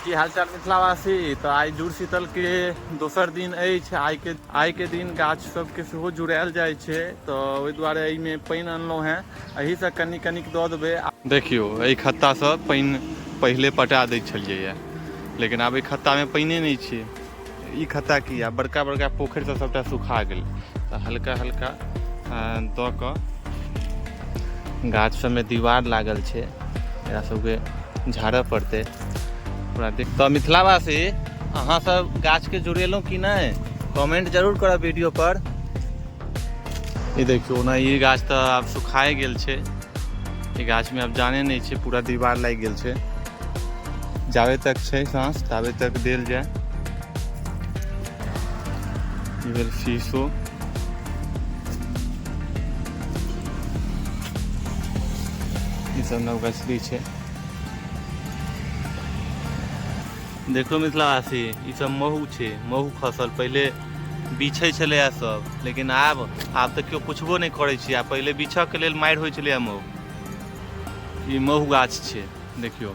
की हालचाल मिथिलावासी। तो आई जुड़शीतल के दोसर दिन अछि। आइ के दिन गाछ सबके सेहो जुड़ायल जाइ छै। तो ओहि दुआरे एहिमे पानि अनलहुँ हेँ, एही से कनिक दऽ देबै। देखियौ एहि खत्तासँ पानि पहिले पटा दै छलियैए, लेकिन आब एहि खत्तामे पानिए नहि छै। ई खत्ता की आ बड़का बड़का पोखरि सब सबटा सुखा गेल। तऽ हल्का हल्का दऽ कऽ गाछ सबमे दीवार लागल छै, एकरा सबके झाड़ऽ पड़तै पूरा। तो मिथिलावासी अहाँ सब गाछ के जुड़ेलहुँ कि नहीं, कमेंट जरूर करब वीडियो पर। ये देखियो ना, ये गाछ तो आब सुखाए गेल छै। ये गाछ में अब जाने नहीं छै, पूरा दीवार लागि गेल छै। जाबे तक छै सांस ताबे तक देल जाए। ये भेल शीशो। ये सब नवगछरी छै। देखो मिथिलावासी, ई सब महू छै, महू खसल। पहले बिछै छलैया सब, लेकिन आब तऽ केओ पुछबो नहीं करै छै। आ पहले बिछऽ के लेल मारि होइ छलैया महू। ई महू गाछ छै, देखियो